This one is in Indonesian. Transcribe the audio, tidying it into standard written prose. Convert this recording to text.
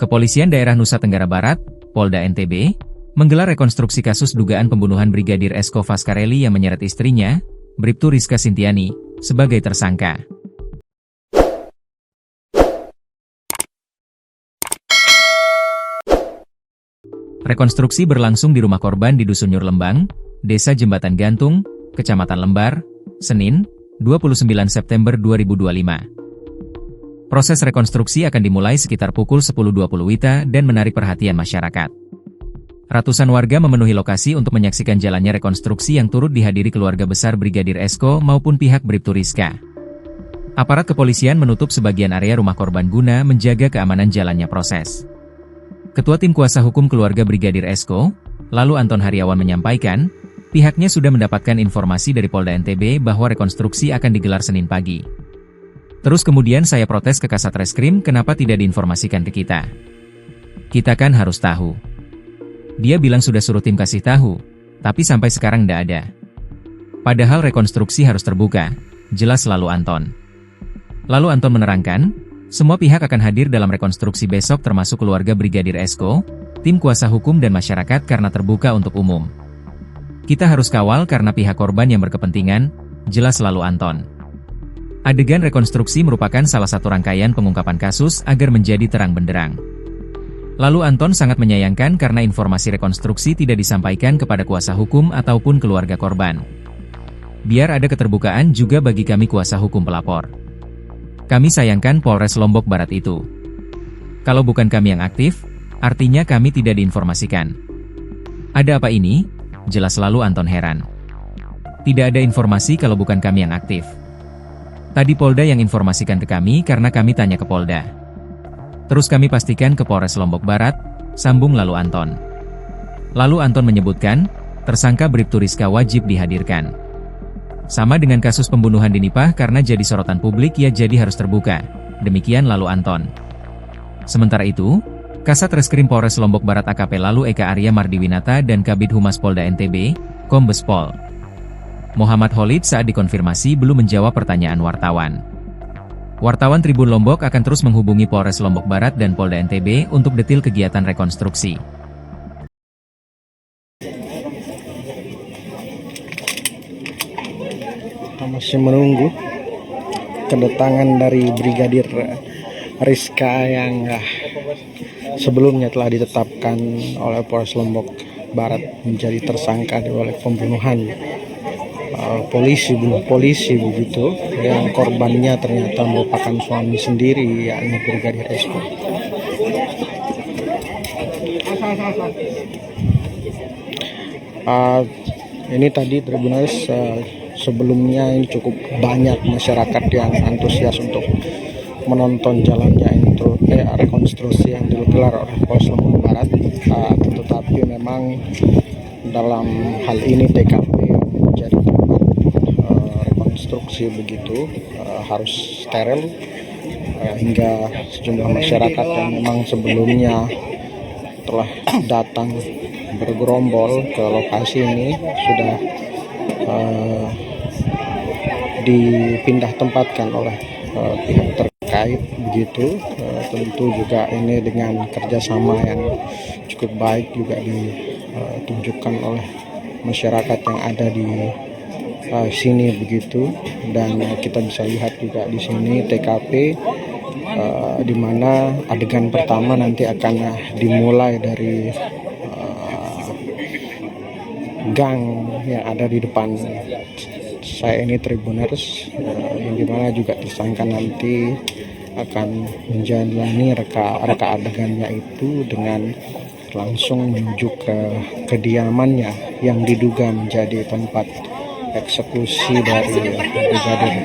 Kepolisian Daerah Nusa Tenggara Barat, Polda NTB, menggelar rekonstruksi kasus dugaan pembunuhan Brigadir Esko Faskareli yang menyeret istrinya, Bribtu Rizka Sintiani, sebagai tersangka. Rekonstruksi berlangsung di rumah korban di Dusun Nyur Lembang, Desa Jembatan Gantung, Kecamatan Lembar, Senin, 29 September 2025. Proses rekonstruksi akan dimulai sekitar pukul 10.20 WITA dan menarik perhatian masyarakat. Ratusan warga memenuhi lokasi untuk menyaksikan jalannya rekonstruksi yang turut dihadiri keluarga besar Brigadir Esko maupun pihak Bribtu Rizka. Aparat kepolisian menutup sebagian area rumah korban guna menjaga keamanan jalannya proses. Ketua Tim Kuasa Hukum Keluarga Brigadir Esko, lalu Anton Haryawan menyampaikan, pihaknya sudah mendapatkan informasi dari Polda NTB bahwa rekonstruksi akan digelar Senin pagi. Terus kemudian saya protes ke Kasat Reskrim kenapa tidak diinformasikan ke kita. Kita kan harus tahu. Dia bilang sudah suruh tim kasih tahu, tapi sampai sekarang nggak ada. Padahal rekonstruksi harus terbuka, jelas lalu Anton. Lalu Anton menerangkan, semua pihak akan hadir dalam rekonstruksi besok termasuk keluarga Brigadir Esko, tim kuasa hukum dan masyarakat karena terbuka untuk umum. Kita harus kawal karena pihak korban yang berkepentingan, jelas lalu Anton. Adegan rekonstruksi merupakan salah satu rangkaian pengungkapan kasus agar menjadi terang benderang. Lalu Anton sangat menyayangkan karena informasi rekonstruksi tidak disampaikan kepada kuasa hukum ataupun keluarga korban. Biar ada keterbukaan juga bagi kami kuasa hukum pelapor. Kami sayangkan Polres Lombok Barat itu. Kalau bukan kami yang aktif, artinya kami tidak diinformasikan. Ada apa ini? Jelas lalu Anton heran. Tidak ada informasi kalau bukan kami yang aktif. Tadi Polda yang informasikan ke kami karena kami tanya ke Polda. Terus kami pastikan ke Polres Lombok Barat, sambung lalu Anton. Lalu Anton menyebutkan, tersangka Bribtu Rizka wajib dihadirkan. Sama dengan kasus pembunuhan di Nipah karena jadi sorotan publik ya jadi harus terbuka. Demikian lalu Anton. Sementara itu, Kasat Reskrim Polres Lombok Barat AKP lalu Eka Arya Mardiwinata dan Kabid Humas Polda NTB, Kombes Pol Muhammad Khalid saat dikonfirmasi belum menjawab pertanyaan wartawan. Wartawan Tribun Lombok akan terus menghubungi Polres Lombok Barat dan Polda NTB untuk detail kegiatan rekonstruksi. Kita masih menunggu kedatangan dari Brigadir Rizka yang sebelumnya telah ditetapkan oleh Polres Lombok Barat menjadi tersangka oleh pembunuhan polisi begitu, yang korbannya ternyata merupakan suami sendiri yakni Brigadir Esko. Ini tadi Tribunaris, sebelumnya ini cukup banyak masyarakat yang antusias untuk menonton jalannya rekonstruksi yang digelar oleh Polres Lombok Barat, tetapi memang dalam hal ini TKP menjadi tempat rekonstruksi begitu harus steril, hingga sejumlah masyarakat yang memang sebelumnya telah datang bergerombol ke lokasi ini sudah dipindah tempatkan oleh pihak terkait begitu. Tentu juga ini dengan kerjasama yang cukup baik juga ditunjukkan oleh masyarakat yang ada di sini begitu. Dan kita bisa lihat juga di sini TKP di mana adegan pertama nanti akan dimulai dari gang yang ada di depan saya ini Tribuners, yang dimana juga tersangka nanti akan menjalani reka adegannya itu dengan langsung menuju ke kediamannya yang diduga menjadi tempat eksekusi dari Brigadir